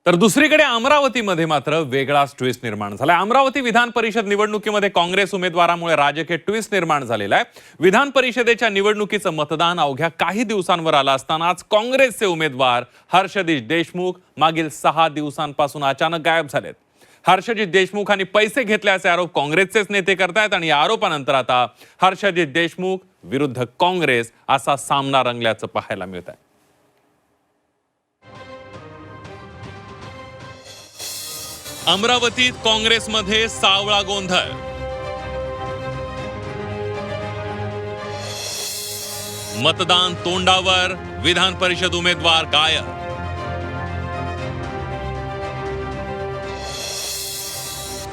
तर दुसरीकडे अमरावतीमध्ये मात्र वेगळाच ट्विस्ट निर्माण झालाय। अमरावती विधान परिषद निवडणुकीमध्ये काँग्रेस उमेदवारामुळे राजकीय ट्विस्ट निर्माण झालेला आहे। विधान परिषदेच्या निवडणुकीचं मतदान अवघ्या काही दिवसांवर आलं असतानाच काँग्रेसचे उमेदवार हर्षदीप देशमुख मागील 6 दिवसांपासून अचानक गायब झालेत। हर्षदीप देशमुखांनी पैसे घेतल्याचे आरोप काँग्रेसचेच नेते करतायत आणि या आरोपानंतर आता हर्षदीप देशमुख विरुद्ध काँग्रेस असा सामना रंगल्याचं पाहायला मिळत आहे। अमरावतीत काँग्रेसमध्ये सावळा गोंधळ। मतदान तोंडावर, विधान परिषद उमेदवार गायब।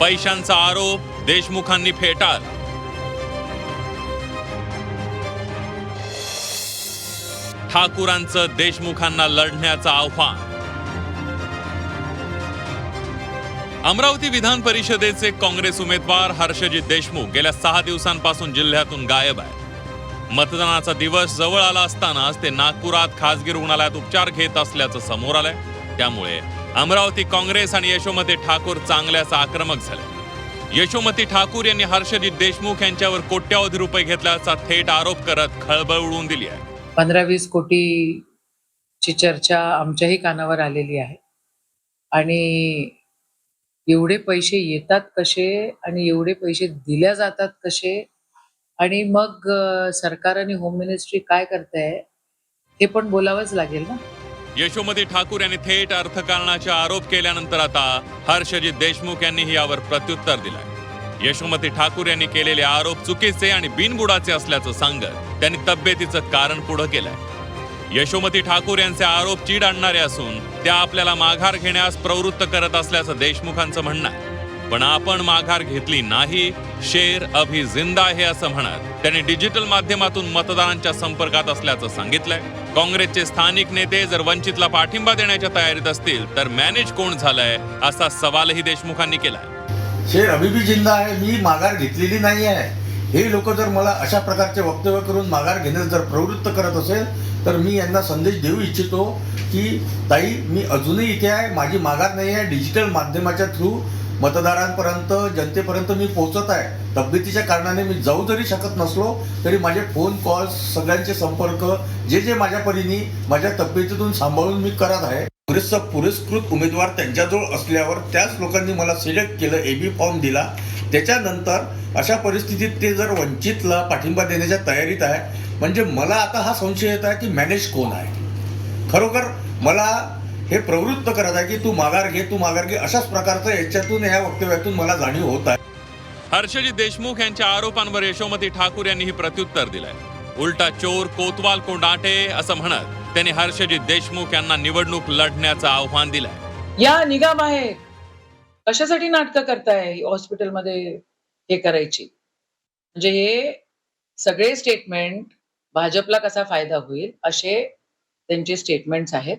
पैशांचा आरोप देशमुखांनी फेटाळला। ठाकूरांचं देशमुखांना लढण्याचं आव्हान। अमरावती विधान परिषदेचे काँग्रेस उमेदवार हर्षदीप देशमुख गेल्या 6 दिवसांपासून जिल्ह्यातून गायब आहे। मतदानाचा दिवस जवळ आला असतानाच ते नागपुरात खासगी रुग्णालयात उपचार घेत असल्याचं समोर आलंय। त्यामुळे अमरावती काँग्रेस आणि यशोमती ठाकूर चांगल्याच आक्रमक झाले। यशोमती ठाकूर यांनी हर्षदीप देशमुख यांच्यावर कोट्यावधी रुपये घेतल्याचा थेट आरोप करत खळबळ उडवून दिली आहे। 15-20 कोटीची चर्चा आमच्याही कानावर आलेली आहे आणि एवढे पैसे येतात कसे आणि एवढे पैसे दिल्या जातात कसे आणि मग सरकार आणि होम मिनिस्ट्री काय करते हे पण बोलावंच लागेल ना। यशोमती ठाकूर यांनी थेट अर्थकारणाचे आरोप केल्यानंतर आता हर्षदीप देशमुख यांनीही यावर प्रत्युत्तर दिलंय। यशोमती ठाकूर यांनी केलेले आरोप चुकीचे आणि बिनबुडाचे असल्याचं सांगत त्यांनी तब्येतीचं कारण पुढे केलंय। यशोमती ठाकूर यांचे आरोप चीड आणणारे असून त्या आपल्याला माघार घेण्यास प्रवृत्त करत असल्याचं देशमुखांचं म्हणणं आहे। पण आपण माघार घेतली नाही, शेर अभी जिंदा आहे असं म्हणत त्यांनी डिजिटल माध्यमातून मतदारांच्या संपर्कात असल्याचं सांगितलंय। काँग्रेसचे स्थानिक नेते जर वंचितला पाठिंबा देण्याच्या तयारीत असतील तर मॅनेज कोण झालंय असा सवालही देशमुखांनी केलाय। शेर अभी भी जिंदा आहे, मी माघार घेतलेली नाही आहे। हे लोक जर मला अशा प्रकारचे वक्तव्य करून माघार घेण्यास जर प्रवृत्त करत असेल तर मी यांना संदेश देऊ इच्छितो की ताई, मी अजूनही इथे आहे, माझी माघार नाही आहे। डिजिटल माध्यमाच्या थ्रू मतदारांपर्यंत, जनतेपर्यंत मी पोहोचत आहे। तब्येतीच्या कारणाने मी जाऊ जरी शकत नसलो तरी माझे फोन कॉल्स, सगळ्यांचे संपर्क जे माझ्या परीने माझ्या तब्येतीतून सांभाळून मी करत आहे। काँग्रेसचा पुरस्कृत उमेदवार त्यांच्याजवळ असल्यावर त्याच लोकांनी मला सिलेक्ट केलं, एबी फॉर्म दिला। त्याच्यानंतर अशा परिस्थितीत ते जर वंचितला पाठिंबा देण्याच्या तयारीत आहे म्हणजे मला आता हा संशय येत आहे की मॅनेज कोण आहे। खरोखर मला हे प्रवृत्त करत आहे की तू माघार घे, तू माघार घे, अशाच प्रकारचं याच्यातून, या वक्तव्यातून मला जाणीव होत आहे। हर्षदीप देशमुख यांच्या आरोपांवर यशोमती ठाकूर यांनी प्रत्युत्तर दिलंय। उलटा चोर कोतवाल को डांटे असं म्हणत त्यांनी हर्षदीप देशमुख यांना निवडणूक लढण्याचं आव्हान दिलंय। या निघा बाहेर, कशासाठी नाटकं करताय हॉस्पिटलमध्ये हे करायची? म्हणजे हे सगळे स्टेटमेंट भाजपला कसा फायदा होईल असे त्यांचे स्टेटमेंट्स आहेत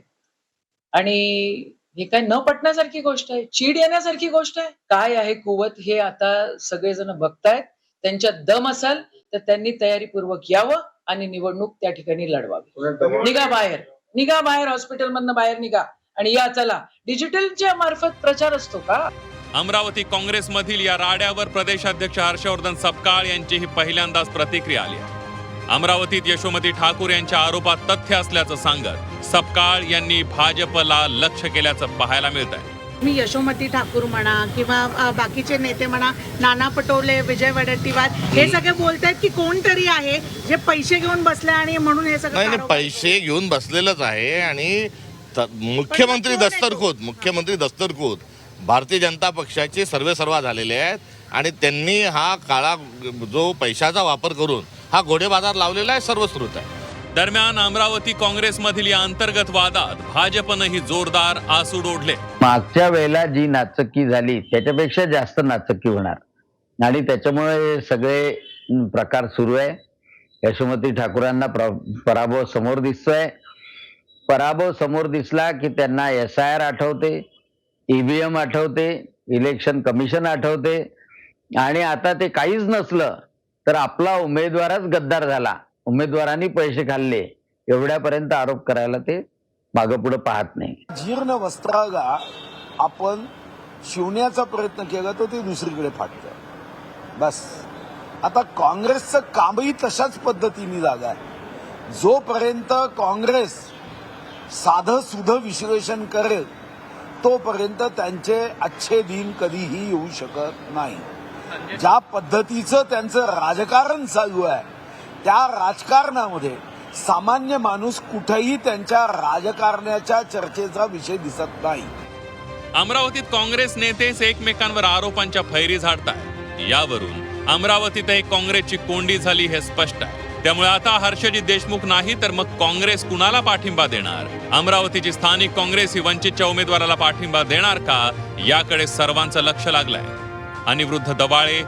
आणि हे काय न पटण्यासारखी गोष्ट आहे, चीड येण्यासारखी गोष्ट आहे। काय आहे कुवत हे आता सगळेजण बघतायत। त्यांच्यात दम असेल तर त्यांनी तयारीपूर्वक यावं आणि निवडणूक त्या ठिकाणी लढवावी। निघा बाहेर, निघा बाहेर, हॉस्पिटलमधनं बाहेर निघा आणि या चला। डिजिटलच्या मार्फत प्रचार असतो का? अमरावती काँग्रेसमधील या राड्यावर प्रदेशाध्यक्ष हर्षवर्धन सपकाळ यांचीही पहिल्यांदाच प्रतिक्रिया आली आहे। अमरावतीत यशोमती ठाकूर यांच्या आरोपात तथ्य असल्याचं सांगत सपकाळ यांनी भाजपला लक्ष्य केल्याचं पाहायला मिळत आहे। मी यशोमती ठाकूर म्हणा किंवा बाकीचे नेते म्हणा, नाना पटोले, विजय वडेट्टीवार, हे सगळे बोलतायत की कोणतरी आहे जे पैसे घेऊन बसले आणि म्हणून हे सगळं नाही, पैसे घेऊन बसलेलंच आहे आणि मुख्यमंत्री दस्तरखुद भारतीय जनता पक्षाचे सर्वेसर्वा झालेले आहेत आणि त्यांनी हा काळा जो पैशाचा वापर करून हा घोडेबाजार लावलेला आहे, सर्वश्रुत आहे। दरम्यान अमरावती काँग्रेसमधील या अंतर्गत वादात भाजपनंही जोरदार आसूड ओढले। मागच्या वेळेला जी नाचक्की झाली त्याच्यापेक्षा जास्त नाचक्की होणार आणि त्याच्यामुळे सगळे प्रकार सुरू आहे। यशोमती ठाकूरांना पराभव समोर दिसतोय। पराभव समोर दिसला की त्यांना SIR आठवते, EVM आठवते, इलेक्शन कमिशन आठवते आणि आता ते काहीच नसलं तर आपला उमेदवारच गद्दार झाला, उमेदवारांनी पैसे खाल्ले, एवढ्यापर्यंत आरोप करायला ते मागं पुढे पाहत नाही. जीर्ण वस्त्रागा आपण शिवण्याचा प्रयत्न केला तर ते दुसरीकडे फाटतं. बस आता काँग्रेसचं कामही तशाच पद्धतीने जागा आहे. जोपर्यंत काँग्रेस साधं सुधं विश्लेषण करेल तोपर्यंत त्यांचे अच्छे दिन कधीही येऊ शकत नाही. ज्या पद्धतीचं त्यांचं राजकारण चालू आहे त्या राजकारणामध्ये सामान्य माणूस कुठेही त्यांच्या राजकारणाच्या चर्चेचा विषय दिसत नाही. अमरावतीत काँग्रेस नेतेच एकमेकांवर आरोपांच्या फैरी झाडतायत. यावरून अमरावतीतही काँग्रेसची कोंडी झाली हे स्पष्ट आहे. त्यामुळे आता हर्षजित देशमुख नाही तर मग काँग्रेस कुणाला पाठिंबा देणार? अमरावतीची स्थानिक काँग्रेस ही वंचितच्या उमेदवाराला पाठिंबा देणार का, याकडे सर्वांचं लक्ष लागलंय. अनिरुद्ध दवाळे,